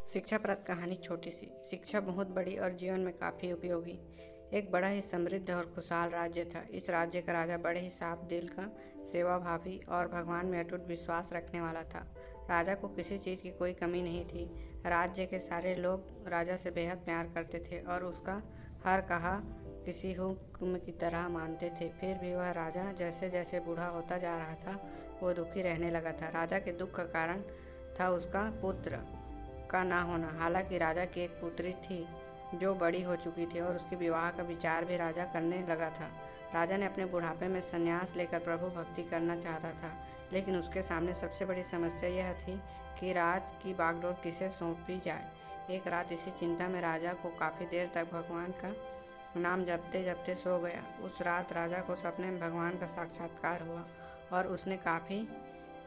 शिक्षाप्रद कहानी छोटी सी, शिक्षा बहुत बड़ी और जीवन में काफ़ी उपयोगी। एक बड़ा ही समृद्ध और खुशहाल राज्य था। इस राज्य का राजा बड़े ही साफ दिल का, सेवाभावी और भगवान में अटूट विश्वास रखने वाला था। राजा को किसी चीज़ की कोई कमी नहीं थी। राज्य के सारे लोग राजा से बेहद प्यार करते थे और उसका हर कहा किसी हुक्म की तरह मानते थे। फिर भी वह राजा जैसे जैसे बूढ़ा होता जा रहा था, वो दुखी रहने लगा था। राजा के दुख का कारण था उसका पुत्र का ना होना। हालांकि राजा की एक पुत्री थी जो बड़ी हो चुकी थी और उसके विवाह का विचार भी राजा करने लगा था। राजा ने अपने बुढ़ापे में संन्यास लेकर प्रभु भक्ति करना चाहता था, लेकिन उसके सामने सबसे बड़ी समस्या यह थी कि राज की बागडोर किसे सौंपी जाए। एक रात इसी चिंता में राजा को काफ़ी देर तक भगवान का नाम जपते जपते सो गया। उस रात राजा को सपने में भगवान का साक्षात्कार हुआ और उसने काफ़ी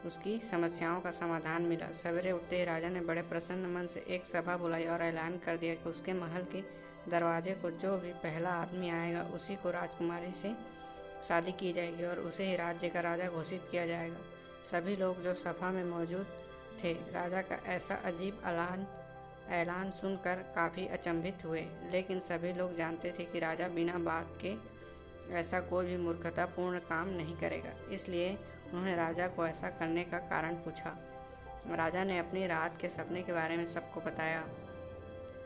उसकी समस्याओं का समाधान मिला। सवेरे उठते ही राजा ने बड़े प्रसन्न मन से एक सभा बुलाई और ऐलान कर दिया कि उसके महल के दरवाजे को जो भी पहला आदमी आएगा उसी को राजकुमारी से शादी की जाएगी और उसे ही राज्य का राजा घोषित किया जाएगा। सभी लोग जो सभा में मौजूद थे राजा का ऐसा अजीब ऐलान सुनकर काफ़ी अचंभित हुए, लेकिन सभी लोग जानते थे कि राजा बिना बात के ऐसा कोई भी मूर्खतापूर्ण काम नहीं करेगा। इसलिए उन्होंने राजा को ऐसा करने का कारण पूछा। राजा ने अपनी रात के सपने के बारे में सबको बताया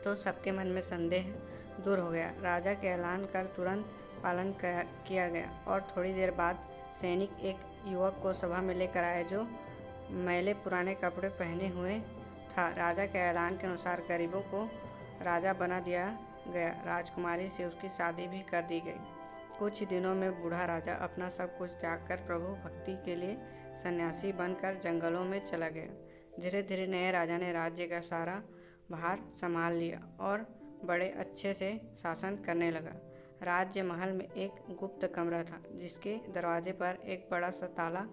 तो सबके मन में संदेह दूर हो गया। राजा के ऐलान का तुरंत पालन किया गया और थोड़ी देर बाद सैनिक एक युवक को सभा में लेकर आए जो मैले पुराने कपड़े पहने हुए था। राजा के ऐलान के अनुसार गरीबों को राजा बना दिया गया। राजकुमारी से उसकी शादी भी कर दी गई। कुछ ही दिनों में बूढ़ा राजा अपना सब कुछ त्याग कर प्रभु भक्ति के लिए सन्यासी बनकर जंगलों में चला गया। धीरे धीरे नए राजा ने राज्य का सारा भार संभाल लिया और बड़े अच्छे से शासन करने लगा। राज्य महल में एक गुप्त कमरा था जिसके दरवाजे पर एक बड़ा सा ताला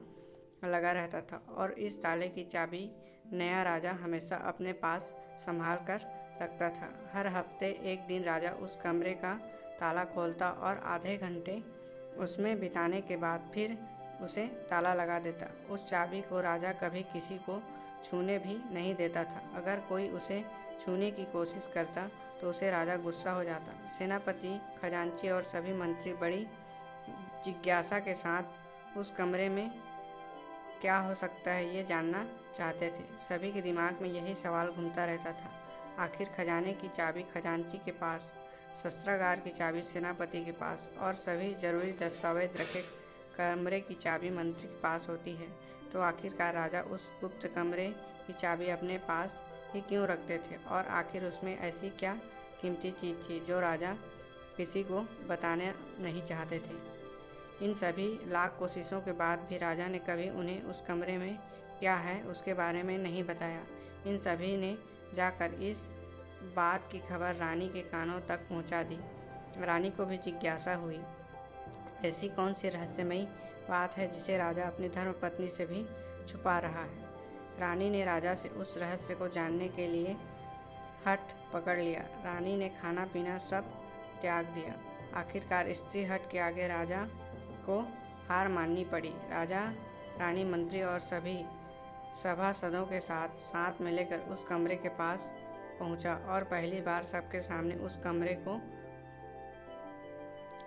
लगा रहता था और इस ताले की चाबी नया राजा हमेशा अपने पास संभाल कर रखता था। हर हफ्ते एक दिन राजा उस कमरे का ताला खोलता और आधे घंटे उसमें बिताने के बाद फिर उसे ताला लगा देता। उस चाबी को राजा कभी किसी को छूने भी नहीं देता था। अगर कोई उसे छूने की कोशिश करता तो उसे राजा गुस्सा हो जाता। सेनापति, खजांची और सभी मंत्री बड़ी जिज्ञासा के साथ उस कमरे में क्या हो सकता है ये जानना चाहते थे। सभी के दिमाग में यही सवाल घूमता रहता था। आखिर खजाने की चाबी खजांची के पास, शस्त्रागार की चाबी सेनापति के पास और सभी जरूरी दस्तावेज रखे कमरे की चाबी मंत्री के पास होती है, तो आखिरकार राजा उस गुप्त कमरे की चाबी अपने पास ही क्यों रखते थे और आखिर उसमें ऐसी क्या कीमती चीज़ थी जो राजा किसी को बताने नहीं चाहते थे। इन सभी लाख कोशिशों के बाद भी राजा ने कभी उन्हें उस कमरे में क्या है उसके बारे में नहीं बताया। इन सभी ने जाकर इस बात की खबर रानी के कानों तक पहुंचा दी। रानी को भी जिज्ञासा हुई, ऐसी कौन सी रहस्यमयी बात है जिसे राजा अपनी धर्मपत्नी से भी छुपा रहा है। रानी ने राजा से उस रहस्य को जानने के लिए हठ पकड़ लिया। रानी ने खाना पीना सब त्याग दिया। आखिरकार स्त्री हठ के आगे राजा को हार माननी पड़ी। राजा, रानी, मंत्री और सभी सभासदों के साथ में लेकर उस कमरे के पास पहुंचा और पहली बार सबके सामने उस कमरे को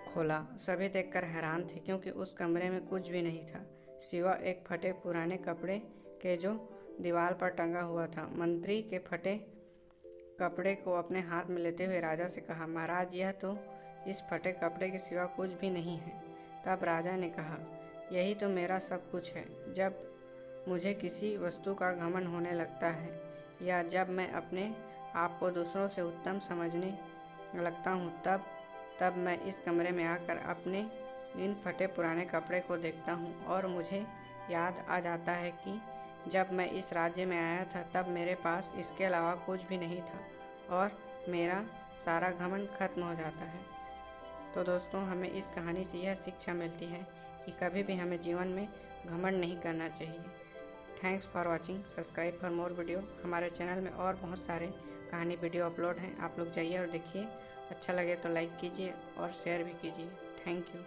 खोला। सभी देखकर हैरान थे क्योंकि उस कमरे में कुछ भी नहीं था सिवा एक फटे पुराने कपड़े के जो दीवार पर टंगा हुआ था। मंत्री के फटे कपड़े को अपने हाथ में लेते हुए राजा से कहा, महाराज, यह तो इस फटे कपड़े के सिवा कुछ भी नहीं है। तब राजा ने कहा, यही तो मेरा सब कुछ है। जब मुझे किसी वस्तु का घमंड होने लगता है या जब मैं अपने आप को दूसरों से उत्तम समझने लगता हूँ, तब मैं इस कमरे में आकर अपने इन फटे पुराने कपड़े को देखता हूँ और मुझे याद आ जाता है कि जब मैं इस राज्य में आया था तब मेरे पास इसके अलावा कुछ भी नहीं था और मेरा सारा घमंड खत्म हो जाता है। तो दोस्तों, हमें इस कहानी से यह शिक्षा मिलती है कि कभी भी हमें जीवन में घमंड नहीं करना चाहिए। Thanks for watching. Subscribe for more video. हमारे चैनल में और बहुत सारे कहानी वीडियो अपलोड हैं, आप लोग जाइए और देखिए। अच्छा लगे तो लाइक कीजिए और शेयर भी कीजिए। Thank you.